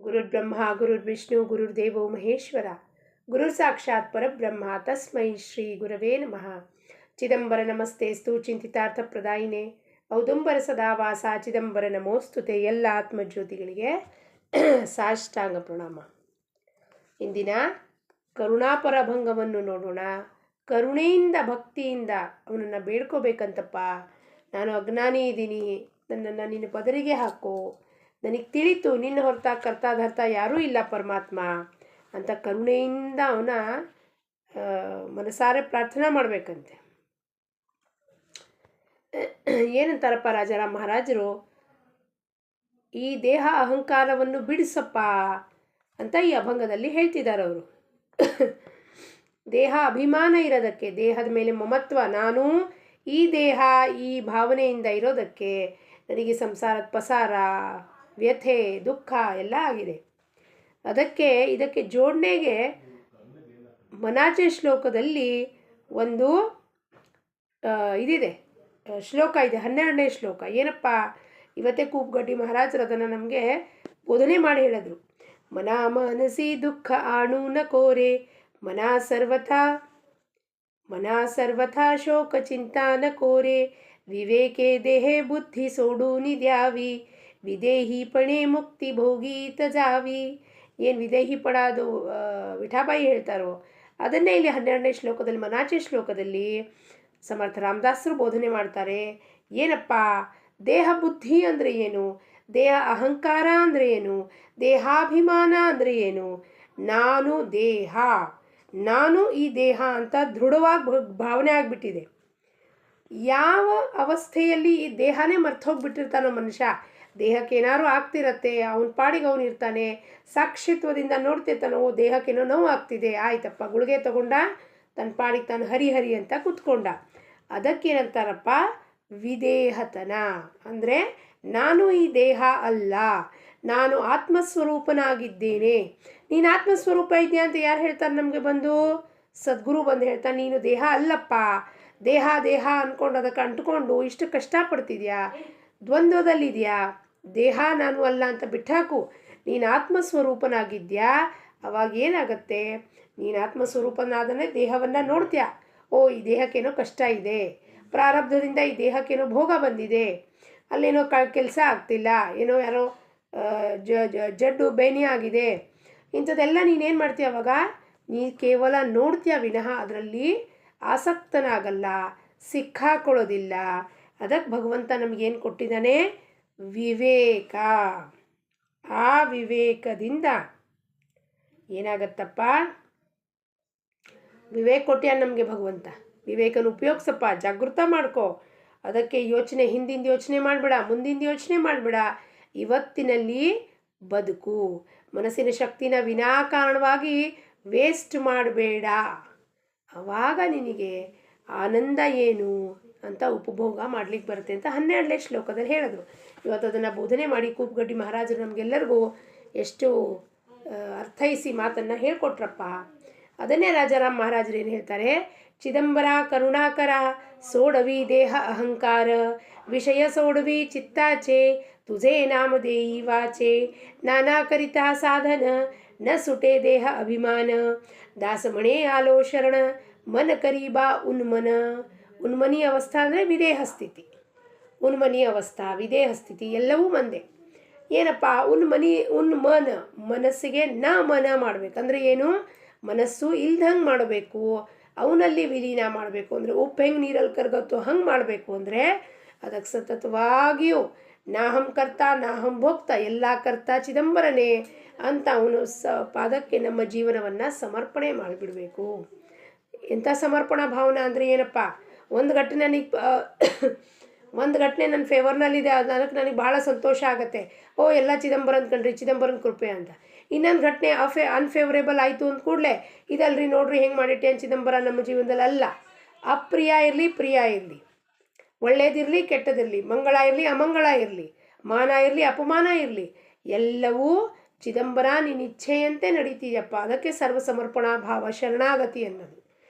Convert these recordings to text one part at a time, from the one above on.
ಗುರುರ್ಬ್ರಹ್ಮ ಗುರುರ್ವಿಷ್ಣು ಗುರುರ್ದೇವೋ ಮಹೇಶ್ವರ ಗುರುರ್ ಸಾಕ್ಷಾತ್ ಪರಬ್ರಹ್ಮ ತಸ್ಮೈ ಶ್ರೀ ಗುರವೇ ನಮಃ. ಚಿದಂಬರ ನಮಸ್ತೆಸ್ತು ಚಿಂತಿತಾರ್ಥ ಪ್ರದಾಯಿನೇ ಔದುಂಬರ ಸದಾವಾಸ ಚಿದಂಬರ ನಮೋಸ್ತುತೆ. ಎಲ್ಲ ಆತ್ಮಜ್ಯೋತಿಗಳಿಗೆ ಸಾಷ್ಟಾಂಗ ಪ್ರಣಾಮ. ಇಂದಿನ ಕರುಣಾಪರ ಭಂಗವನ್ನು ನೋಡೋಣ. ಕರುಣೆಯಿಂದ ಭಕ್ತಿಯಿಂದ ಅವನನ್ನು ಬೇಡ್ಕೋಬೇಕಂತಪ್ಪ. ನಾನು ಅಜ್ಞಾನಿ ಇದ್ದೀನಿ, ನನ್ನನ್ನು ನಿನ್ನ ಪದರಿಗೆ ಹಾಕೋ, ನನಗೆ ತಿಳಿತು ನಿನ್ನ ಹೊರತ ಕರ್ತಾಧರ್ತ ಯಾರೂ ಇಲ್ಲ ಪರಮಾತ್ಮ ಅಂತ ಕರುಣೆಯಿಂದ ಅವನ ಮನಸಾರೆ ಪ್ರಾರ್ಥನಾ ಮಾಡಬೇಕಂತೆ. ಏನಂತಾರಪ್ಪ ರಾಜಾರಾಮ್ ಮಹಾರಾಜರು, ಈ ದೇಹ ಅಹಂಕಾರವನ್ನು ಬಿಡಿಸಪ್ಪ ಅಂತ ಈ ಅಭಂಗದಲ್ಲಿ ಹೇಳ್ತಿದ್ದಾರೆ ಅವರು. ದೇಹ ಅಭಿಮಾನ ಇರೋದಕ್ಕೆ, ದೇಹದ ಮೇಲೆ ಮಮತ್ವ, ನಾನು ಈ ದೇಹ ಈ ಭಾವನೆಯಿಂದ ಇರೋದಕ್ಕೆ ನನಗೆ ಸಂಸಾರದ ಪಸಾರ, ವ್ಯಥೆ, ದುಃಖ ಎಲ್ಲ ಆಗಿದೆ. ಇದಕ್ಕೆ ಜೋಡಣೆಗೆ ಮನಾಚೆ ಶ್ಲೋಕದಲ್ಲಿ ಒಂದು ಇದಿದೆ, ಶ್ಲೋಕ ಇದೆ, 12ನೇ ಶ್ಲೋಕ. ಏನಪ್ಪ, ಇವತ್ತೇ ಕೂಪ್ಗಡ್ಡಿ ಮಹಾರಾಜರು ಅದನ್ನು ನಮಗೆ ಬೋಧನೆ ಮಾಡಿ ಹೇಳಿದ್ರು. ಮನಾ ಮನಸಿ ದುಃಖ ಆಣು ನ ಕೋರೆ, ಮನಾ ಸರ್ವಥಾ ಶೋಕ ಚಿಂತಾ ನ ಕೋರೆ, ವಿವೇಕೆ ದೇಹೆ ಬುದ್ಧಿ ಸೋಡು ನಿದ್ಯಾವಿ, ವಿದೇಹಿ ಪಣೆ ಮುಕ್ತಿ ಭೋಗಿ ತಜಾವಿ. ಏನು ವಿದೇಹಿ ಪಣ ಅದು ವಿಠಾಬಾಯಿ ಹೇಳ್ತಾರೋ ಅದನ್ನೇ ಇಲ್ಲಿ 12ನೇ ಶ್ಲೋಕದಲ್ಲಿ, ಮನಾಚೆ ಶ್ಲೋಕದಲ್ಲಿ ಸಮರ್ಥ ರಾಮದಾಸರು ಬೋಧನೆ ಮಾಡ್ತಾರೆ. ಏನಪ್ಪ, ದೇಹ ಬುದ್ಧಿ ಅಂದರೆ ಏನು, ದೇಹ ಅಹಂಕಾರ ಅಂದರೆ ಏನು, ದೇಹಾಭಿಮಾನ ಅಂದರೆ ಏನು, ನಾನು ದೇಹ, ನಾನು ಈ ದೇಹ ಅಂತ ದೃಢವಾಗಿ ಭಾವನೆ ಆಗಿಬಿಟ್ಟಿದೆ. ಯಾವ ಅವಸ್ಥೆಯಲ್ಲಿ ಈ ದೇಹನೇ ಮರ್ತೋಗ್ಬಿಟ್ಟಿರ್ತಾನೋ ಮನುಷ್ಯ, ದೇಹಕ್ಕೆ ಏನಾದ್ರು ಆಗ್ತಿರತ್ತೆ, ಅವನ ಪಾಡಿಗೆ ಅವನು ಇರ್ತಾನೆ, ಸಾಕ್ಷಿತ್ವದಿಂದ ನೋಡ್ತಿರ್ತಾನೋ ದೇಹಕ್ಕೇನೋ ನೋವು ಆಗ್ತಿದೆ, ಆಯ್ತಪ್ಪ ಗುಳಿಗೆ ತಗೊಂಡ ತನ್ನ ಪಾಡಿಗೆ ತಾನು ಹರಿ ಅಂತ ಕೂತ್ಕೊಂಡ. ಅದಕ್ಕೇನಂತಾರಪ್ಪ ವಿದೇಹತನ. ಅಂದರೆ ನಾನು ಈ ದೇಹ ಅಲ್ಲ, ನಾನು ಆತ್ಮಸ್ವರೂಪನಾಗಿದ್ದೇನೆ. ನೀನು ಆತ್ಮಸ್ವರೂಪ ಇದೆಯಾ ಅಂತ ಯಾರು ಹೇಳ್ತಾರೆ ನಮಗೆ ಬಂದು? ಸದ್ಗುರು ಬಂದು ಹೇಳ್ತಾನೆ, ನೀನು ದೇಹ ಅಲ್ಲಪ್ಪ, ದೇಹ ಅಂದ್ಕೊಂಡು ಅದಕ್ಕೆ ಅಂಟ್ಕೊಂಡು ಇಷ್ಟು ಕಷ್ಟಪಡ್ತಿದ್ಯಾ, ದ್ವಂದ್ವದಲ್ಲಿದೆಯಾ, ದೇಹ ನಾನು ಅಲ್ಲ ಅಂತ ಬಿಟ್ಟಾಕು, ನೀನು ಆತ್ಮಸ್ವರೂಪನಾಗಿದ್ಯಾ. ಅವಾಗ ಏನಾಗತ್ತೆ, ನೀನು ಆತ್ಮಸ್ವರೂಪನಾದನೇ ದೇಹವನ್ನು ನೋಡ್ತೀಯ. ಓ, ಈ ದೇಹಕ್ಕೇನೋ ಕಷ್ಟ ಇದೆ, ಪ್ರಾರಬ್ಧದಿಂದ ಈ ದೇಹಕ್ಕೇನೋ ಭೋಗ ಬಂದಿದೆ, ಅಲ್ಲೇನೋ ಕೆಲಸ ಆಗ್ತಿಲ್ಲ, ಏನೋ ಯಾರೋ ಜಡ್ಡು ಬೇನೆ ಆಗಿದೆ, ಇಂಥದ್ದೆಲ್ಲ ನೀನೇನು ಮಾಡ್ತೀಯ, ಅವಾಗ ನೀ ಕೇವಲ ನೋಡ್ತೀಯ ವಿನಃ ಅದರಲ್ಲಿ ಆಸಕ್ತನಾಗಲ್ಲ, ಸಿಕ್ಕಾಕೊಳ್ಳೋದಿಲ್ಲ. ಅದಕ್ಕೆ ಭಗವಂತ ನಮಗೇನು ಕೊಟ್ಟಿದ್ದಾನೆ, ವಿವೇಕ. ಆ ವಿವೇಕದಿಂದ ಏನಾಗತ್ತಪ್ಪ, ವಿವೇಕ ಕೊಟ್ಟಿಯ ನಮಗೆ ಭಗವಂತ. ವಿವೇಕನ ಉಪಯೋಗಿಸಪ್ಪ, ಜಾಗೃತ ಮಾಡ್ಕೋ. ಅದಕ್ಕೆ ಹಿಂದಿಂದ ಯೋಚನೆ ಮಾಡಬೇಡ, ಮುಂದಿಂದ ಯೋಚನೆ ಮಾಡಬೇಡ, ಇವತ್ತಿನಲ್ಲಿ ಬದುಕು. ಮನಸ್ಸಿನ ಶಕ್ತಿನ ವಿನಾಕಾರಣವಾಗಿ ವೇಸ್ಟ್ ಮಾಡಬೇಡ. ಆವಾಗ ನಿನಗೆ ಆನಂದ ಏನು ಅಂತ ಉಪಭೋಗ ಮಾಡ್ಲಿಕ್ಕೆ ಬರುತ್ತೆ ಅಂತ 12ನೇ ಶ್ಲೋಕದಲ್ಲಿ ಹೇಳಿದ್ರು. ಇವತ್ತು ಅದನ್ನು ಬೋಧನೆ ಮಾಡಿ ಕೂಪ್ಗಡ್ಡಿ ಮಹಾರಾಜರು ನಮಗೆಲ್ಲರಿಗೂ ಎಷ್ಟು ಅರ್ಥೈಸಿ ಮಾತನ್ನು ಹೇಳ್ಕೊಟ್ರಪ್ಪ. ಅದನ್ನೇ ರಾಜಾರಾಮ್ ಮಹಾರಾಜರು ಏನು ಹೇಳ್ತಾರೆ, ಚಿದಂಬರ ಕರುಣಾಕರ ಸೋಡವಿ ದೇಹ ಅಹಂಕಾರ, ವಿಷಯ ಸೋಡವಿ ಚಿತ್ತಾಚೆ, ತುಜೇ ನಾಮದೇಯಿ ವಾಚೆ, ನಾನಾ ಕರಿತಾ ಸಾಧನ ನ ಸುಟೆ ದೇಹ ಅಭಿಮಾನ, ದಾಸಮಣೆ ಆಲೋ ಶರಣ ಮನ ಕರೀಬಾ ಉನ್ಮನ. ಉನ್ಮನಿ ಅವಸ್ಥಾ ಅಂದರೆ ವಿದೇಹ ಸ್ಥಿತಿ, ಉನ್ಮನಿ ಅವಸ್ಥಾ ವಿದೇಹ ಸ್ಥಿತಿ ಎಲ್ಲವೂ ಒಂದೇ. ಏನಪ್ಪ ಉನ್ಮನ, ಮನಸ್ಸಿಗೆ ಮನ ಮಾಡಬೇಕಂದ್ರೆ ಏನು, ಮನಸ್ಸು ಇಲ್ದಂಗೆ ಮಾಡಬೇಕು, ಅವನಲ್ಲಿ ವಿಲೀನ ಮಾಡಬೇಕು. ಅಂದರೆ ಉಪ್ಪು ಹೆಂಗೆ ನೀರಲ್ಲಿ ಕರಗತ್ತೋ ಹಂಗೆ ಮಾಡಬೇಕು. ಅಂದರೆ ಅದಕ್ಕೆ ಸತತವಾಗಿಯೂ ನಾಹಂ ಕರ್ತ ನಾಹಂ ಭೋಕ್ತ, ಎಲ್ಲ ಕರ್ತ ಚಿದಂಬರನೇ ಅಂತ ಅವನು ಪಾದಕ್ಕೆ ನಮ್ಮ ಜೀವನವನ್ನು ಸಮರ್ಪಣೆ ಮಾಡಿಬಿಡಬೇಕು. ಎಂಥ ಸಮರ್ಪಣಾ ಭಾವನೆ ಅಂದರೆ ಏನಪ್ಪ, ಒಂದು ಘಟನೆ ನನ್ನ ಫೇವರ್ನಲ್ಲಿದೆ, ಅದಕ್ಕೆ ನನಗೆ ಭಾಳ ಸಂತೋಷ ಆಗುತ್ತೆ. ಓ, ಎಲ್ಲ ಚಿದಂಬರನ್ ಕಂಡ್ರಿ, ಚಿದಂಬರನ್ ಕೃಪೆ ಅಂತ. ಇನ್ನೊಂದು ಘಟನೆ ಅನ್ಫೇವರೇಬಲ್ ಆಯಿತು ಅಂದ ಕೂಡಲೇ, ಇದಲ್ರಿ ನೋಡ್ರಿ ಹೆಂಗೆ ಮಾಡಿಟ್ಟೆ ಅಂತ ಚಿದಂಬರ ನಮ್ಮ ಜೀವನದಲ್ಲಿ ಅಲ್ಲ. ಅಪ್ರಿಯ ಇರಲಿ ಪ್ರಿಯ ಇರಲಿ, ಒಳ್ಳೇದಿರಲಿ ಕೆಟ್ಟದಿರಲಿ, ಮಂಗಳ ಇರಲಿ ಅಮಂಗಳ ಇರಲಿ, ಮಾನ ಇರಲಿ ಅಪಮಾನ ಇರಲಿ, ಎಲ್ಲವೂ ಚಿದಂಬರ ನಿನ್ನ ಇಚ್ಛೆಯಂತೆ ನಡೀತೀಯಪ್ಪ. ಅದಕ್ಕೆ ಸರ್ವ ಸಮರ್ಪಣಾ ಭಾವ ಶರಣಾಗತಿ ಅನ್ನೋದು.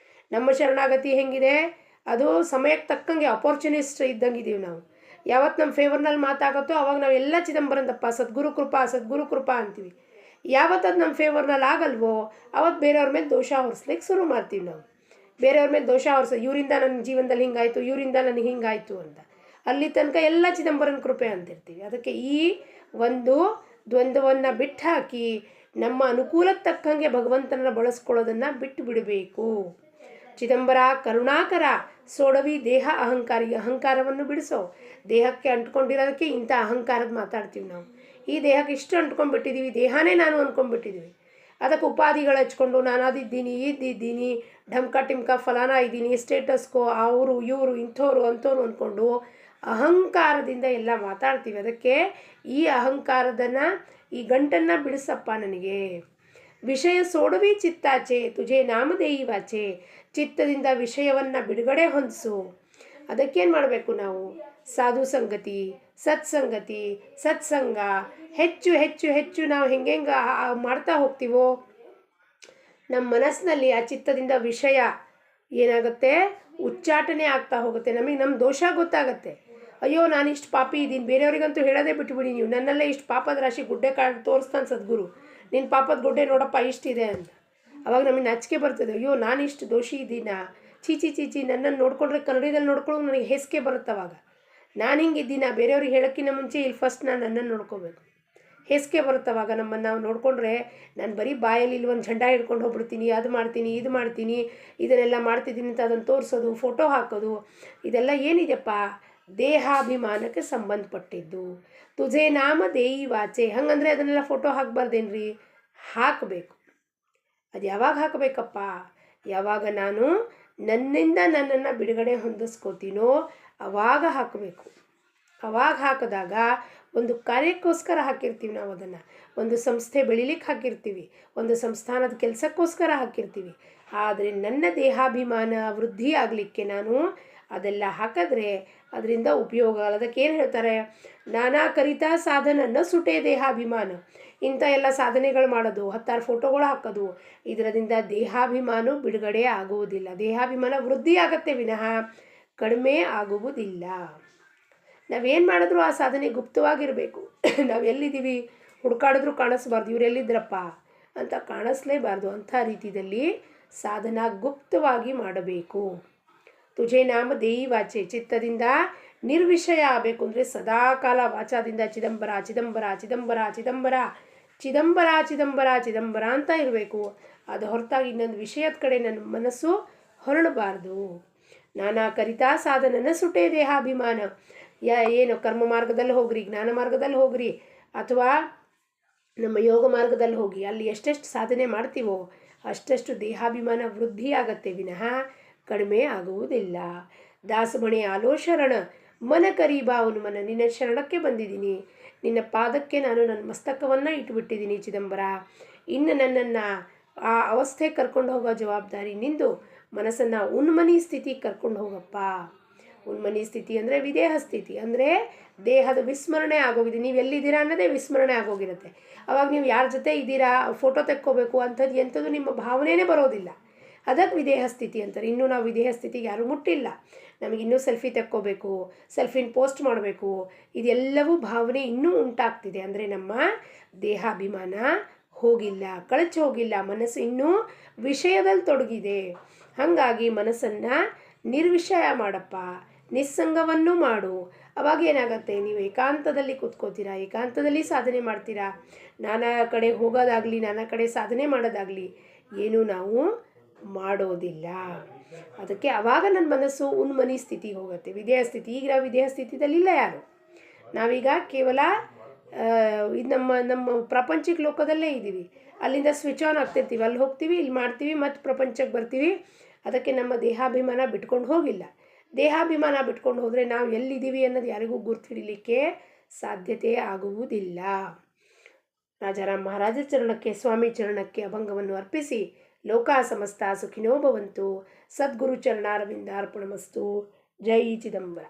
ನಮ್ಮ ಶರಣಾಗತಿ ಹೆಂಗಿದೆ, ಅದು ಸಮಯಕ್ಕೆ ತಕ್ಕಂಗೆ ಅಪರ್ಚುನಿಸ್ಟ್ ಇದ್ದಂಗಿದ್ದೀವಿ ನಾವು. ಯಾವತ್ತು ನಮ್ಮ ಫೇವರ್ನಲ್ಲಿ ಮಾತಾಗುತ್ತೋ ಅವಾಗ ನಾವು ಎಲ್ಲ ಚಿದಂಬರಂದಪ್ಪ ಸದ್ಗುರು ಕೃಪಾ ಅಂತೀವಿ. ಯಾವತ್ತು ಅದು ನಮ್ಮ ಫೇವರ್ನಲ್ಲಿ ಆಗಲ್ವೋ ಅವತ್ತು ಬೇರೆಯವ್ರ ಮೇಲೆ ದೋಷ ಹೊರಿಸ್ಲಿಕ್ಕೆ ಶುರು ಮಾಡ್ತೀವಿ ನಾವು. ಬೇರೆಯವ್ರ ಮೇಲೆ ದೋಷ ಹೊರಿಸೋ, ಇವರಿಂದ ನನ್ನ ಜೀವನದಲ್ಲಿ ಹಿಂಗಾಯಿತು, ಇವರಿಂದ ನನಗೆ ಹಿಂಗಾಯಿತು ಅಂತ. ಅಲ್ಲಿ ತನಕ ಎಲ್ಲ ಚಿದಂಬರನ ಕೃಪೆ ಅಂತಿರ್ತೀವಿ. ಅದಕ್ಕೆ ಈ ಒಂದು ದ್ವಂದ್ವವನ್ನು ಬಿಟ್ಟು ಹಾಕಿ ನಮ್ಮ ಅನುಕೂಲಕ್ಕೆ ತಕ್ಕಂಗೆ ಭಗವಂತನ ಬಳಸ್ಕೊಳ್ಳೋದನ್ನು ಬಿಟ್ಟು ಬಿಡಬೇಕು. ಚಿದಂಬರ ಕರುಣಾಕರ ಸೋಡವಿ ದೇಹ ಅಹಂಕಾರಿ, ಅಹಂಕಾರವನ್ನು ಬಿಡಿಸೋ. ದೇಹಕ್ಕೆ ಅಂಟ್ಕೊಂಡಿರೋದಕ್ಕೆ ಇಂಥ ಅಹಂಕಾರದ ಮಾತಾಡ್ತೀವಿ ನಾವು. ಈ ದೇಹಕ್ಕೆ ಇಷ್ಟು ಅಂಟ್ಕೊಂಡ್ಬಿಟ್ಟಿದ್ದೀವಿ, ದೇಹನೇ ನಾನು ಅಂದ್ಕೊಂಡ್ಬಿಟ್ಟಿದ್ದೀವಿ. ಅದಕ್ಕೆ ಉಪಾಧಿಗಳು ಹಚ್ಕೊಂಡು ನಾನು ಅದಿದ್ದೀನಿ ಇದ್ದಿದ್ದೀನಿ, ಢಮ್ಕ ಟಿಮ್ಕ ಫಲಾನ ಇದ್ದೀನಿ, ಸ್ಟೇಟಸ್ಕೋ ಅವರು ಇವರು ಇಂಥವ್ರು ಅಂಥವ್ರು ಅಂದ್ಕೊಂಡು ಅಹಂಕಾರದಿಂದ ಎಲ್ಲ ಮಾತಾಡ್ತೀವಿ. ಅದಕ್ಕೆ ಈ ಅಹಂಕಾರದನ್ನು, ಈ ಗಂಟನ್ನು ಬಿಡಿಸಪ್ಪ ನನಗೆ. ವಿಷಯ ಸೋಡವಿ ಚಿತ್ತಾಚೆ ತುಜೆ ನಾಮದೇಯಿ ವಾಚೆ, ಚಿತ್ತದಿಂದ ವಿಷಯವನ್ನು ಬಿಡುಗಡೆ ಹೊಂದಿಸು. ಅದಕ್ಕೇನು ಮಾಡಬೇಕು ನಾವು? ಸಾಧು ಸಂಗತಿ, ಸತ್ಸಂಗತಿ, ಸತ್ಸಂಗ ಹೆಚ್ಚು ಹೆಚ್ಚು ಹೆಚ್ಚು ನಾವು ಹೆಂಗೆ ಮಾಡ್ತಾ ಹೋಗ್ತೀವೋ ನಮ್ಮ ಮನಸ್ಸಿನಲ್ಲಿ ಆ ಚಿತ್ತದಿಂದ ವಿಷಯ ಏನಾಗುತ್ತೆ, ಉಚ್ಚಾಟನೆ ಆಗ್ತಾ ಹೋಗುತ್ತೆ. ನಮಗೆ ನಮ್ಮ ದೋಷ ಗೊತ್ತಾಗತ್ತೆ. ಅಯ್ಯೋ ನಾನು ಇಷ್ಟು ಪಾಪಿ ಇದ್ದೀನಿ, ಬೇರೆಯವರಿಗಂತೂ ಹೇಳೋದೇ ಬಿಟ್ಟುಬಿಡಿ, ನೀವು ನನ್ನಲ್ಲೇ ಇಷ್ಟು ಪಾಪದ ರಾಶಿ ಗುಡ್ಡೆ ತೋರಿಸ್ತಾನೆ ಸದ್ಗುರು, ನಿನ್ನ ಪಾಪದ ಗುಡ್ಡೆ ನೋಡಪ್ಪ ಇಷ್ಟಿದೆ ಅಂತ. ಅವಾಗ ನಮಗೆ ನಾಚಿಕೆ ಬರ್ತದೆ, ಅಯ್ಯೋ ನಾನು ಇಷ್ಟು ದೋಷಿ ಇದ್ದೀನಾ, ಚೀಚಿ ಚೀಚಿ ನನ್ನನ್ನು ನೋಡ್ಕೊಂಡ್ರೆ ಕನ್ನಡದಲ್ಲಿ ನೋಡ್ಕೊಳ್ಳೋದು ನನಗೆ ಹೇಸಿಗೆ ಬರುತ್ತೆ. ಅವಾಗ ನಾನು ಹಿಂಗಿದ್ದೀನ, ಬೇರೆಯವ್ರಿಗೆ ಹೇಳೋಕ್ಕಿಂತ ಮುಂಚೆ ಇಲ್ಲಿ ಫಸ್ಟ್ ನಾನು ನನ್ನನ್ನು ನೋಡ್ಕೋಬೇಕು. ಹೇಸಿಗೆ ಬರುತ್ತೆ. ಅವಾಗ ನಮ್ಮನ್ನು ನಾವು ನೋಡಿಕೊಂಡ್ರೆ ನಾನು ಬರೀ ಬಾಯಲ್ಲಿ ಇಲ್ಲಿ ಒಂದು ಝಂಡ ಹಿಡ್ಕೊಂಡು ಹೋಗ್ಬಿಡ್ತೀನಿ, ಅದು ಮಾಡ್ತೀನಿ ಇದು ಮಾಡ್ತೀನಿ, ಇದನ್ನೆಲ್ಲ ಮಾಡ್ತಿದ್ದೀನಿ ಅಂತ ಅದನ್ನು ತೋರಿಸೋದು, ಫೋಟೋ ಹಾಕೋದು, ಇದೆಲ್ಲ ಏನಿದೆಪ್ಪ? ದೇಹಾಭಿಮಾನಕ್ಕೆ ಸಂಬಂಧಪಟ್ಟಿದ್ದು. ತುಜೆ ನಾಮ ದೇಯಿ ವಾಚೆ. ಹಂಗಂದರೆ ಅದನ್ನೆಲ್ಲ ಫೋಟೋ ಹಾಕಬಾರ್ದೇನ್ರಿ? ಹಾಕಬೇಕು. ಅದು ಯಾವಾಗ ಹಾಕಬೇಕಪ್ಪ? ಯಾವಾಗ ನಾನು ನನ್ನಿಂದ ನನ್ನನ್ನು ಬಿಡುಗಡೆ ಹೊಂದಿಸ್ಕೋತೀನೋ ಅವಾಗ ಹಾಕಬೇಕು. ಅವಾಗ ಹಾಕಿದಾಗ ಒಂದು ಕಾರ್ಯಕ್ಕೋಸ್ಕರ ಹಾಕಿರ್ತೀವಿ ನಾವು, ಅದನ್ನು ಒಂದು ಸಂಸ್ಥೆ ಬೆಳಿಲಿಕ್ಕೆ ಹಾಕಿರ್ತೀವಿ, ಒಂದು ಸಂಸ್ಥಾನದ ಕೆಲಸಕ್ಕೋಸ್ಕರ ಹಾಕಿರ್ತೀವಿ. ಆದರೆ ನನ್ನ ದೇಹಾಭಿಮಾನ ವೃದ್ಧಿ ಆಗಲಿಕ್ಕೆ ನಾನು ಅದೆಲ್ಲ ಹಾಕಿದ್ರೆ ಅದರಿಂದ ಉಪಯೋಗ. ಅದಕ್ಕೆ ಏನು ಹೇಳ್ತಾರೆ? ನಾನಾ ಕರಿತಾ ಸಾಧನನ ಸುಟೇ ದೇಹಾಭಿಮಾನ. ಇಂಥ ಎಲ್ಲ ಸಾಧನೆಗಳು ಮಾಡೋದು, 10 ಫೋಟೋಗಳು ಹಾಕೋದು, ಇದರಿಂದ ದೇಹಾಭಿಮಾನ ಬಿಡುಗಡೆ ಆಗುವುದಿಲ್ಲ. ದೇಹಾಭಿಮಾನ ವೃದ್ಧಿ ಆಗತ್ತೆ ವಿನಃ ಕಡಿಮೆ ಆಗುವುದಿಲ್ಲ. ನಾವೇನು ಮಾಡಿದ್ರೂ ಆ ಸಾಧನೆ ಗುಪ್ತವಾಗಿರಬೇಕು. ನಾವು ಎಲ್ಲಿದ್ದೀವಿ ಹುಡುಕಾಡಿದ್ರೂ ಕಾಣಿಸ್ಬಾರ್ದು, ಇವ್ರು ಎಲ್ಲಿದ್ರಪ್ಪ ಅಂತ ಕಾಣಿಸ್ಲೇಬಾರ್ದು. ಅಂಥ ರೀತಿಯಲ್ಲಿ ಸಾಧನ ಗುಪ್ತವಾಗಿ ಮಾಡಬೇಕು. ತುಜೆ ನಾಮ ದೇಯಿ ವಾಚೆ, ಚಿತ್ತದಿಂದ ನಿರ್ವಿಷಯ ಆಗಬೇಕು. ಅಂದರೆ ಸದಾಕಾಲ ವಾಚಾದಿಂದ ಚಿದಂಬರ ಚಿದಂಬರ ಚಿದಂಬರ ಚಿದಂಬರ ಚಿದಂಬರ ಚಿದಂಬರ ಚಿದಂಬರ ಅಂತ ಇರಬೇಕು. ಅದು ಹೊರತಾಗಿ ಇನ್ನೊಂದು ವಿಷಯದ ಕಡೆ ನನ್ನ ಮನಸ್ಸು ಹೊರಳಬಾರ್ದು. ನಾನಾ ಕರಿತಾ ಸಾಧನನ ಸುಟೇ ದೇಹಾಭಿಮಾನ. ಏನು ಕರ್ಮ ಮಾರ್ಗದಲ್ಲಿ ಹೋಗ್ರಿ, ಜ್ಞಾನ ಮಾರ್ಗದಲ್ಲಿ ಹೋಗ್ರಿ, ಅಥವಾ ನಮ್ಮ ಯೋಗ ಮಾರ್ಗದಲ್ಲಿ ಹೋಗಿ ಅಲ್ಲಿ ಎಷ್ಟೆಷ್ಟು ಸಾಧನೆ ಮಾಡ್ತೀವೋ ಅಷ್ಟೆಷ್ಟು ದೇಹಾಭಿಮಾನ ವೃದ್ಧಿ ಆಗತ್ತೆ ವಿನಃ ಕಡಿಮೆ ಆಗುವುದಿಲ್ಲ. ದಾಸಮಣಿ ಆಲೋ ಶರಣ ಮನ ಕರೀಬಾ ಅವನು ಮನ, ನಿನ್ನ ಶರಣಕ್ಕೆ ಬಂದಿದ್ದೀನಿ, ನಿನ್ನ ಪಾದಕ್ಕೆ ನಾನು ನನ್ನ ಮಸ್ತಕವನ್ನು ಇಟ್ಟುಬಿಟ್ಟಿದ್ದೀನಿ ಚಿದಂಬರ. ಇನ್ನು ನನ್ನನ್ನು ಆ ಅವಸ್ಥೆ ಕರ್ಕೊಂಡು ಹೋಗೋ ಜವಾಬ್ದಾರಿ ನಿಂದು. ಮನಸ್ಸನ್ನು ಉನ್ಮನಿ ಸ್ಥಿತಿಗೆ ಕರ್ಕೊಂಡು ಹೋಗಪ್ಪ. ಉನ್ಮನಿ ಸ್ಥಿತಿ ಅಂದರೆ ವಿದೇಹ ಸ್ಥಿತಿ, ಅಂದರೆ ದೇಹದ ವಿಸ್ಮರಣೆ ಆಗೋಗಿದೆ. ನೀವು ಎಲ್ಲಿದ್ದೀರಾ ಅನ್ನೋದೇ ವಿಸ್ಮರಣೆ ಆಗೋಗಿರುತ್ತೆ. ಅವಾಗ ನೀವು ಯಾರ ಜೊತೆ ಇದ್ದೀರಾ, ಫೋಟೋ ತೆಕ್ಕೋಬೇಕು ಅಂಥದ್ದು ಎಂಥದ್ದು ನಿಮ್ಮ ಭಾವನೆಯೇ ಬರೋದಿಲ್ಲ. ಅದಕ್ಕೆ ವಿದೇಹ ಸ್ಥಿತಿ ಅಂತಾರೆ. ಇನ್ನೂ ನಾವು ವಿದೇಹ ಸ್ಥಿತಿಗೆ ಯಾರೂ ಮುಟ್ಟಿಲ್ಲ. ನಮಗಿನ್ನೂ ಸೆಲ್ಫಿ ತೆಕ್ಕೋಬೇಕು, ಸೆಲ್ಫಿನ ಪೋಸ್ಟ್ ಮಾಡಬೇಕು, ಇದೆಲ್ಲವೂ ಭಾವನೆ ಇನ್ನೂ ಉಂಟಾಗ್ತಿದೆ. ಅಂದರೆ ನಮ್ಮ ದೇಹಾಭಿಮಾನ ಹೋಗಿಲ್ಲ, ಕಳಚಿ ಹೋಗಿಲ್ಲ, ಮನಸ್ಸು ಇನ್ನೂ ವಿಷಯದಲ್ಲಿ ತೊಡಗಿದೆ. ಹಾಗಾಗಿ ಮನಸ್ಸನ್ನು ನಿರ್ವಿಷಯ ಮಾಡಪ್ಪ, ನಿಸ್ಸಂಗವನ್ನು ಮಾಡು. ಅವಾಗ ಏನಾಗುತ್ತೆ? ನೀವು ಏಕಾಂತದಲ್ಲಿ ಕೂತ್ಕೋತೀರಾ, ಏಕಾಂತದಲ್ಲಿ ಸಾಧನೆ ಮಾಡ್ತೀರಾ. ನಾನಾ ಕಡೆ ಹೋಗೋದಾಗಲಿ, ನಾನಾ ಕಡೆ ಸಾಧನೆ ಮಾಡೋದಾಗಲಿ ಏನೂ ನಾವು ಮಾಡೋದಿಲ್ಲ. ಅದಕ್ಕೆ ಆವಾಗ ನನ್ನ ಮನಸ್ಸು ಉನ್ಮನಿ ಸ್ಥಿತಿ ಹೋಗುತ್ತೆ, ವಿದೇಹ ಸ್ಥಿತಿ. ಈಗ ನಾವು ವಿದೇಹ ಸ್ಥಿತಿಯಲ್ಲಿಲ್ಲ ಯಾರು. ನಾವೀಗ ಕೇವಲ ಇದು ನಮ್ಮ ಪ್ರಾಪಂಚಿಕ ಲೋಕದಲ್ಲೇ ಇದ್ದೀವಿ. ಅಲ್ಲಿಂದ ಸ್ವಿಚ್ ಆನ್ ಆಗ್ತಿರ್ತೀವಿ, ಅಲ್ಲಿ ಹೋಗ್ತೀವಿ, ಇಲ್ಲಿ ಮಾಡ್ತೀವಿ, ಮತ್ತು ಪ್ರಪಂಚಕ್ಕೆ ಬರ್ತೀವಿ. ಅದಕ್ಕೆ ನಮ್ಮ ದೇಹಾಭಿಮಾನ ಬಿಟ್ಕೊಂಡು ಹೋಗಿಲ್ಲ. ದೇಹಾಭಿಮಾನ ಬಿಟ್ಕೊಂಡು ಹೋದರೆ ನಾವು ಎಲ್ಲಿದ್ದೀವಿ ಅನ್ನೋದು ಯಾರಿಗೂ ಗುರ್ತಿಡಲಿಕ್ಕೆ ಸಾಧ್ಯತೆ ಆಗುವುದಿಲ್ಲ. ರಾಜಾರಾಮ್ ಮಹಾರಾಜ ಚರಣಕ್ಕೆ, ಸ್ವಾಮಿ ಚರಣಕ್ಕೆ ಅಭಂಗವನ್ನು ಅರ್ಪಿಸಿ ಲೋಕ ಸಮಸ್ತ ಸುಖಿನೋ ಭವಂತು. ಸದ್ಗುರು ಚರಣಾರವಿಂದಾರ್ಪಣಮಸ್ತು. ಜೈ ಚಿದಂಬರ.